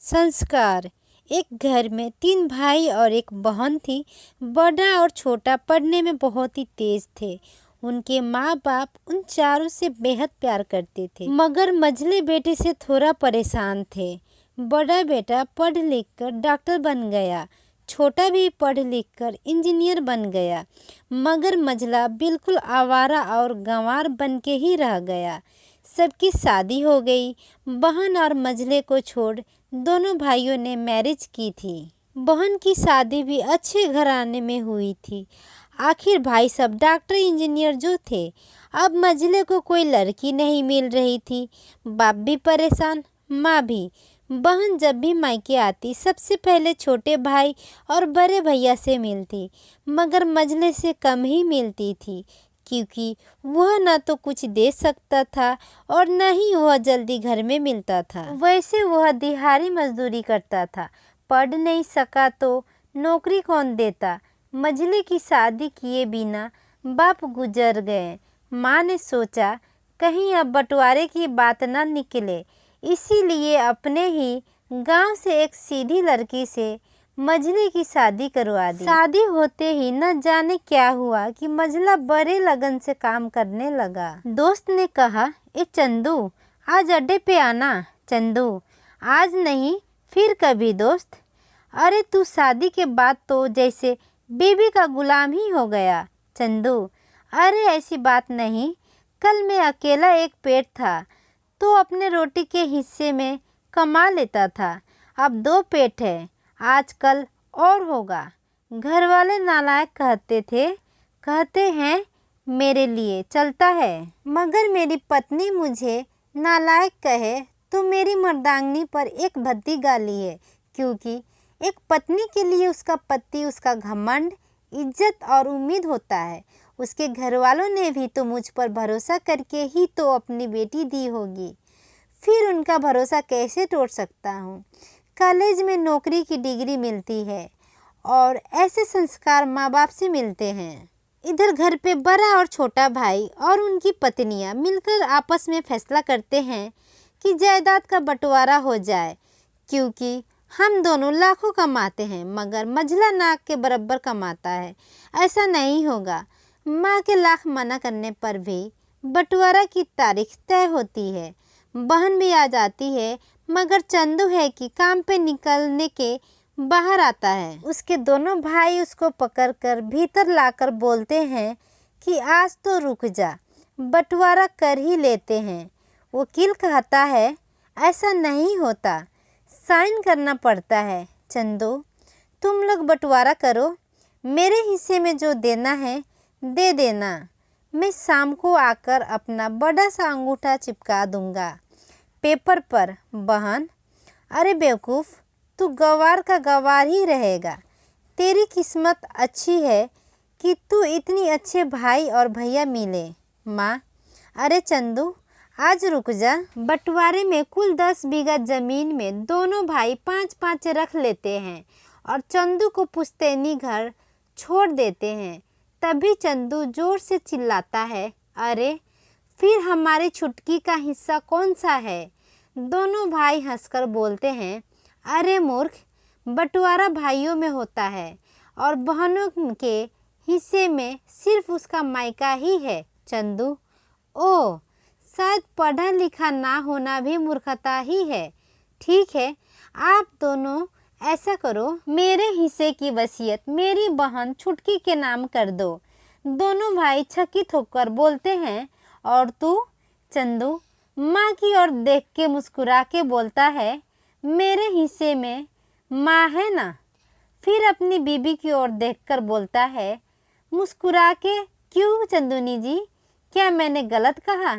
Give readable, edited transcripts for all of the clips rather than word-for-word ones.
संस्कार। एक घर में तीन भाई और एक बहन थी। बड़ा और छोटा पढ़ने में बहुत ही तेज थे। उनके माँ बाप उन चारों से बेहद प्यार करते थे, मगर मझले बेटे से थोड़ा परेशान थे। बड़ा बेटा पढ़ लिख कर डॉक्टर बन गया, छोटा भी पढ़ लिख कर इंजीनियर बन गया, मगर मझला बिल्कुल आवारा और गंवार बन के ही रह गया। सबकी शादी हो गई। बहन और मझले को छोड़ दोनों भाइयों ने मैरिज की थी। बहन की शादी भी अच्छे घराने में हुई थी। आखिर भाई सब डॉक्टर इंजीनियर जो थे। अब मझले को कोई लड़की नहीं मिल रही थी। बाप भी परेशान, माँ भी। बहन जब भी मायके आती सबसे पहले छोटे भाई और बड़े भैया से मिलती, मगर मझले से कम ही मिलती थी, क्योंकि वह न तो कुछ दे सकता था और न ही वह जल्दी घर में मिलता था। वैसे वह दिहाड़ी मजदूरी करता था, पढ़ नहीं सका तो नौकरी कौन देता। मझले की शादी किए बिना बाप गुजर गए। माँ ने सोचा कहीं अब बंटवारे की बात न निकले, इसीलिए अपने ही गांव से एक सीधी लड़की से मझले की शादी करवा दी। शादी होते ही न जाने क्या हुआ कि मझला बड़े लगन से काम करने लगा। दोस्त ने कहा, ए चंदू, आज अड्डे पे आना। चंदू, आज नहीं फिर कभी दोस्त। अरे तू शादी के बाद तो जैसे बीवी का गुलाम ही हो गया। चंदू, अरे ऐसी बात नहीं, कल मैं अकेला एक पेट था तो अपने रोटी के हिस्से में कमा लेता था, अब दो पेट है, आजकल और होगा। घर वाले नालायक कहते हैं मेरे लिए चलता है, मगर मेरी पत्नी मुझे नालायक कहे तो मेरी मर्दांगनी पर एक भद्दी गाली है, क्योंकि एक पत्नी के लिए उसका पति उसका घमंड, इज्जत और उम्मीद होता है। उसके घर वालों ने भी तो मुझ पर भरोसा करके ही तो अपनी बेटी दी होगी, फिर उनका भरोसा कैसे तोड़ सकता हूँ। कॉलेज में नौकरी की डिग्री मिलती है और ऐसे संस्कार माँ बाप से मिलते हैं। इधर घर पे बड़ा और छोटा भाई और उनकी पत्नियाँ मिलकर आपस में फैसला करते हैं कि जायदाद का बंटवारा हो जाए, क्योंकि हम दोनों लाखों कमाते हैं मगर मझला नाक के बराबर कमाता है। ऐसा नहीं होगा। माँ के लाख मना करने पर भी बंटवारा की तारीख तय होती है। बहन भी आ जाती है, मगर चंदू है कि काम पे निकलने के बाहर आता है। उसके दोनों भाई उसको पकड़कर भीतर लाकर बोलते हैं कि आज तो रुक जा, बंटवारा कर ही लेते हैं। वकील कहता है ऐसा नहीं होता, साइन करना पड़ता है। चंदू, तुम लोग बंटवारा करो, मेरे हिस्से में जो देना है दे देना, मैं शाम को आकर अपना बड़ा सा अंगूठा चिपका दूंगा पेपर पर। बहन, अरे बेवकूफ़, तू गवार का गवार ही रहेगा। तेरी किस्मत अच्छी है कि तू इतनी अच्छे भाई और भैया मिले। माँ, अरे चंदू, आज रुक जा। बंटवारे में कुल 10 बीघा जमीन में दोनों भाई 5-5 रख लेते हैं और चंदू को पुश्तैनी घर छोड़ देते हैं। तभी चंदू जोर से चिल्लाता है, अरे फिर हमारी छुटकी का हिस्सा कौन सा है। दोनों भाई हंसकर बोलते हैं, अरे मूर्ख, बंटवारा भाइयों में होता है और बहनों के हिस्से में सिर्फ उसका मायका ही है। चंदू, ओ, शायद पढ़ा लिखा ना होना भी मूर्खता ही है। ठीक है, आप दोनों ऐसा करो, मेरे हिस्से की वसीयत मेरी बहन छुटकी के नाम कर दो। दोनों भाई चकित होकर बोलते हैं, और तू? चंदू माँ की ओर देख के मुस्कुरा के बोलता है, मेरे हिस्से में माँ है ना। फिर अपनी बीबी की ओर देखकर बोलता है मुस्कुरा के, क्यों चंदूनी जी, क्या मैंने गलत कहा?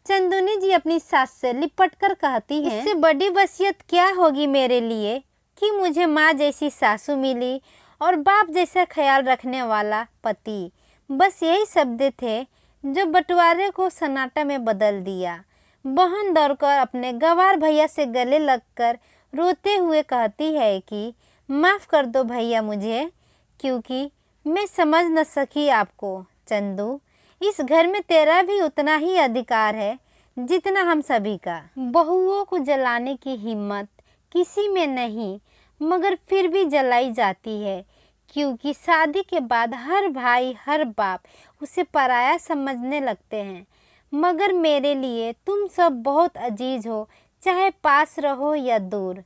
चंदूनी जी अपनी सास से लिपट कर कहती हैं, इससे बड़ी वसीयत क्या होगी मेरे लिए कि मुझे माँ जैसी सासू मिली और बाप जैसा ख्याल रखने वाला पति। बस यही शब्द थे जो बंटवारे को सन्नाटा में बदल दिया। बहन दौड़कर अपने गवार भैया से गले लगकर रोते हुए कहती है कि माफ़ कर दो भैया मुझे, क्योंकि मैं समझ न सकी आपको। चंदू, इस घर में तेरा भी उतना ही अधिकार है जितना हम सभी का। बहुओं को जलाने की हिम्मत किसी में नहीं, मगर फिर भी जलाई जाती है, क्योंकि शादी के बाद हर भाई हर बाप उसे पराया समझने लगते हैं। मगर मेरे लिए तुम सब बहुत अजीज हो, चाहे पास रहो या दूर।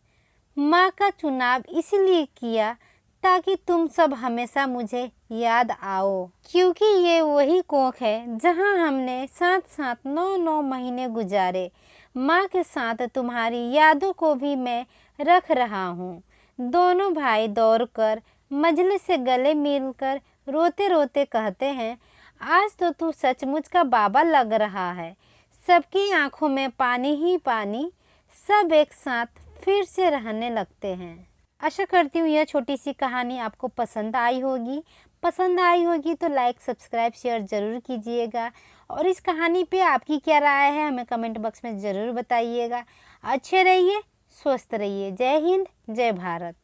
माँ का चुनाव इसलिए किया ताकि तुम सब हमेशा मुझे याद आओ, क्योंकि ये वही कोख है जहाँ हमने साथ साथ 9 महीने गुजारे। माँ के साथ तुम्हारी यादों को भी मैं रख रहा हूँ। दोनों भाई दौड़कर मजलिस से गले मिलकर रोते रोते कहते हैं, आज तो तू सचमुच का बाबा लग रहा है। सबकी आंखों में पानी ही पानी, सब एक साथ फिर से रहने लगते हैं। आशा करती हूँ यह छोटी सी कहानी आपको पसंद आई होगी। पसंद आई होगी तो लाइक सब्सक्राइब शेयर ज़रूर कीजिएगा, और इस कहानी पे आपकी क्या राय है हमें कमेंट बॉक्स में ज़रूर बताइएगा। अच्छे रहिए, स्वस्थ रहिए। जय हिंद, जय भारत।